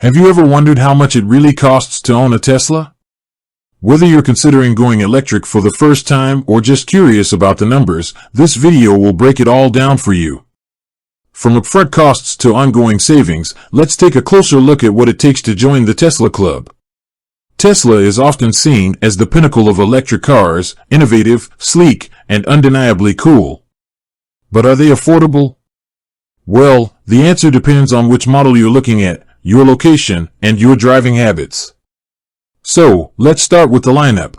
Have you ever wondered how much it really costs to own a Tesla? Whether you're considering going electric for the first time or just curious about the numbers, this video will break it all down for you. From upfront costs to ongoing savings, let's take a closer look at what it takes to join the Tesla Club. Tesla is often seen as the pinnacle of electric cars, innovative, sleek, and undeniably cool. But are they affordable? Well, the answer depends on which model you're looking at, your location, and your driving habits. So, let's start with the lineup.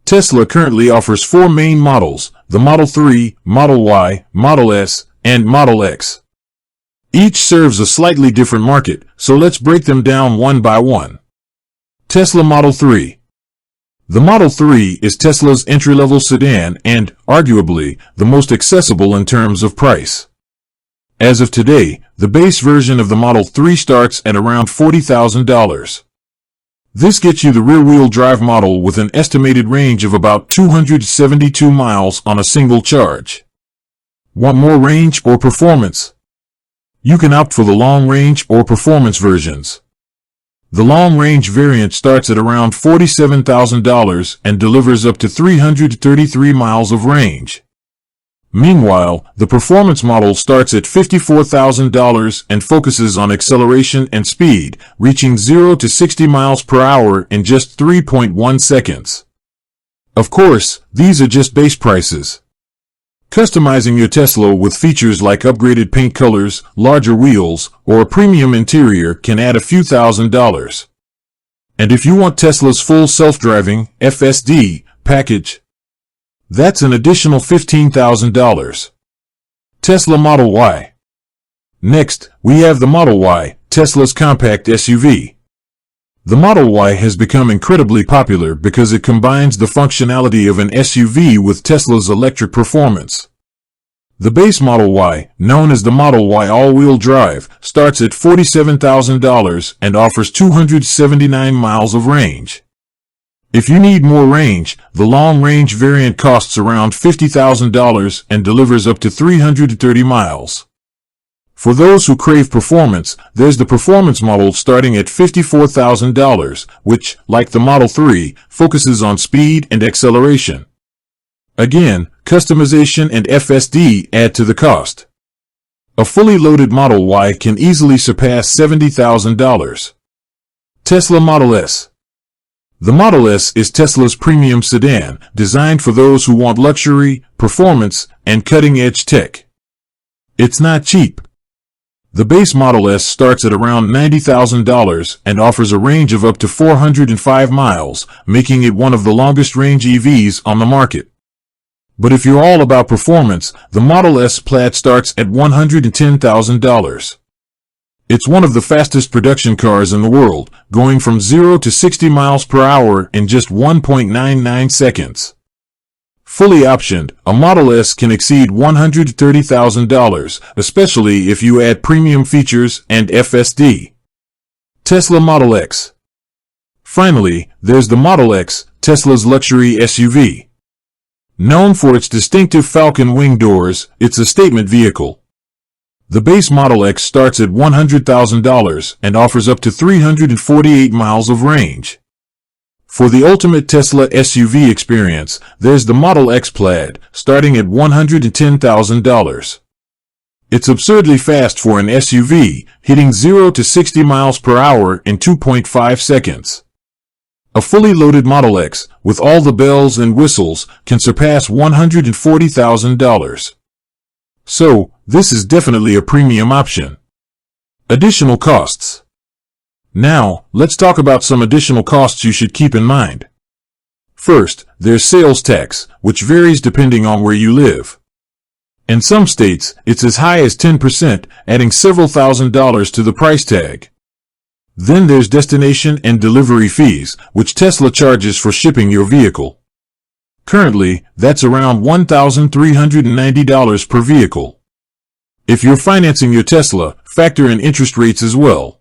Tesla currently offers 4 main models: the Model 3, Model Y, Model S, and Model X. Each serves a slightly different market, so let's break them down one by one. Tesla Model 3. The Model 3 is Tesla's entry-level sedan and, arguably, the most accessible in terms of price. As of today, the base version of the Model 3 starts at around $40,000. This gets you the rear-wheel drive model with an estimated range of about 272 miles on a single charge. Want more range or performance? You can opt for the long-range or performance versions. The long-range variant starts at around $47,000 and delivers up to 333 miles of range. Meanwhile, the performance model starts at $54,000 and focuses on acceleration and speed, reaching 0 to 60 miles per hour in just 3.1 seconds. Of course, these are just base prices. Customizing your Tesla with features like upgraded paint colors, larger wheels, or a premium interior can add a few $1,000s. And if you want Tesla's full self-driving FSD package, that's an additional $15,000. Tesla Model Y. Next, we have the Model Y, Tesla's compact SUV. The Model Y has become incredibly popular because it combines the functionality of an SUV with Tesla's electric performance. The base Model Y, known as the Model Y all-wheel drive, starts at $47,000 and offers 279 miles of range. If you need more range, the long-range variant costs around $50,000 and delivers up to 330 miles. For those who crave performance, there's the performance model starting at $54,000, which, like the Model 3, focuses on speed and acceleration. Again, customization and FSD add to the cost. A fully loaded Model Y can easily surpass $70,000. Tesla Model S. The Model S is Tesla's premium sedan, designed for those who want luxury, performance, and cutting-edge tech. It's not cheap. The base Model S starts at around $90,000 and offers a range of up to 405 miles, making it one of the longest-range EVs on the market. But if you're all about performance, the Model S Plaid starts at $110,000. It's one of the fastest production cars in the world, going from 0 to 60 miles per hour in just 1.99 seconds. Fully optioned, a Model S can exceed $130,000, especially if you add premium features and FSD. Tesla Model X. Finally, there's the Model X, Tesla's luxury SUV. Known for its distinctive falcon wing doors, it's a statement vehicle. The base Model X starts at $100,000 and offers up to 348 miles of range. For the ultimate Tesla SUV experience, there's the Model X Plaid, starting at $110,000. It's absurdly fast for an SUV, hitting 0 to 60 miles per hour in 2.5 seconds. A fully loaded Model X, with all the bells and whistles, can surpass $140,000. So, this is definitely a premium option. Additional costs. Now, let's talk about some additional costs you should keep in mind. First, there's sales tax, which varies depending on where you live. In some states, it's as high as 10%, adding several $1,000s to the price tag. Then there's destination and delivery fees, which Tesla charges for shipping your vehicle. Currently, that's around $1,390 per vehicle. If you're financing your Tesla, factor in interest rates as well.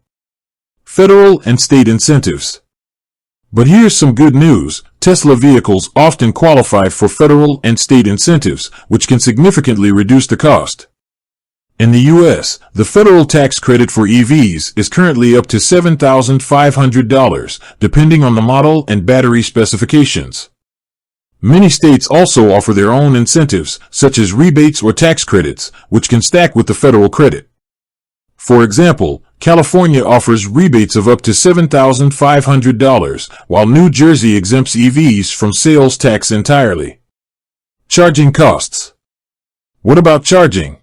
Federal and state incentives. But here's some good news. Tesla vehicles often qualify for federal and state incentives, which can significantly reduce the cost. In the U.S., the federal tax credit for EVs is currently up to $7,500, depending on the model and battery specifications. Many states also offer their own incentives, such as rebates or tax credits, which can stack with the federal credit. For example, California offers rebates of up to $7,500, while New Jersey exempts EVs from sales tax entirely. Charging costs. What about charging?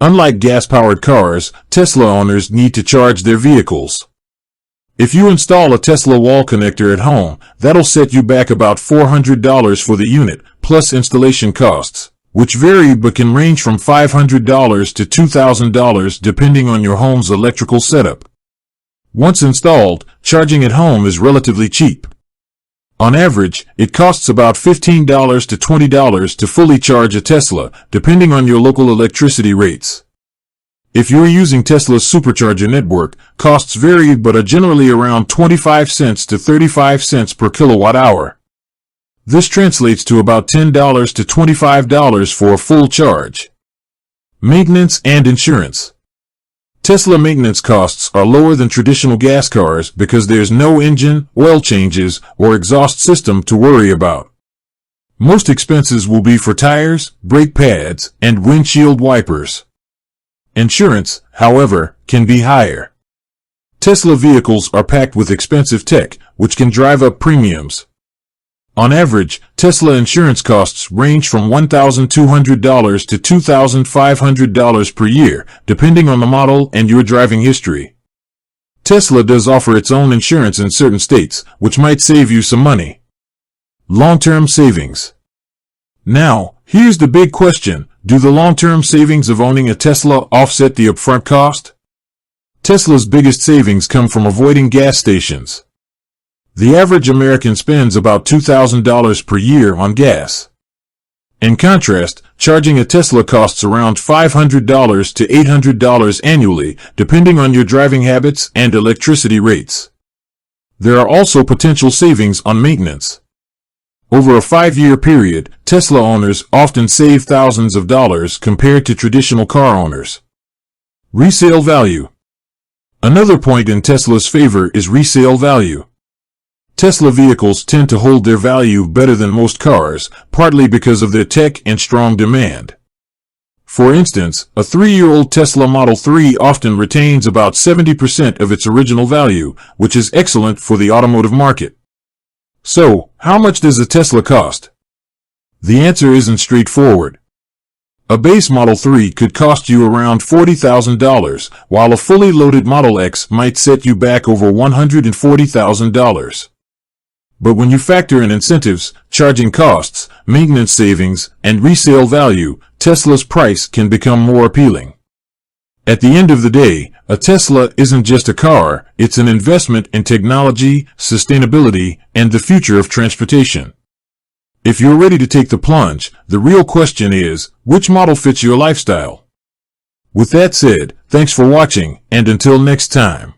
Unlike gas-powered cars, Tesla owners need to charge their vehicles. If you install a Tesla wall connector at home, that'll set you back about $400 for the unit, plus installation costs, which vary but can range from $500 to $2,000 depending on your home's electrical setup. Once installed, charging at home is relatively cheap. On average, it costs about $15 to $20 to fully charge a Tesla, depending on your local electricity rates. If you're using Tesla's supercharger network, costs vary but are generally around 25 cents to 35 cents per kilowatt hour. This translates to about $10 to $25 for a full charge. Maintenance and insurance. Tesla maintenance costs are lower than traditional gas cars because there's no engine, oil changes, or exhaust system to worry about. Most expenses will be for tires, brake pads, and windshield wipers. Insurance, however, can be higher. Tesla vehicles are packed with expensive tech, which can drive up premiums. On average, Tesla insurance costs range from $1,200 to $2,500 per year, depending on the model and your driving history. Tesla does offer its own insurance in certain states, which might save you some money. Long-term savings. Now, here's the big question. Do the long-term savings of owning a Tesla offset the upfront cost? Tesla's biggest savings come from avoiding gas stations. The average American spends about $2,000 per year on gas. In contrast, charging a Tesla costs around $500 to $800 annually, depending on your driving habits and electricity rates. There are also potential savings on maintenance. Over a 5-year period, Tesla owners often save thousands of dollars compared to traditional car owners. Resale value. Another point in Tesla's favor is resale value. Tesla vehicles tend to hold their value better than most cars, partly because of their tech and strong demand. For instance, a 3-year-old Tesla Model 3 often retains about 70% of its original value, which is excellent for the automotive market. So, how much does a Tesla cost? The answer isn't straightforward. A base Model 3 could cost you around $40,000, while a fully loaded Model X might set you back over $140,000. But when you factor in incentives, charging costs, maintenance savings, and resale value, Tesla's price can become more appealing. At the end of the day, a Tesla isn't just a car, it's an investment in technology, sustainability, and the future of transportation. If you're ready to take the plunge, the real question is, which model fits your lifestyle? With that said, thanks for watching, and until next time.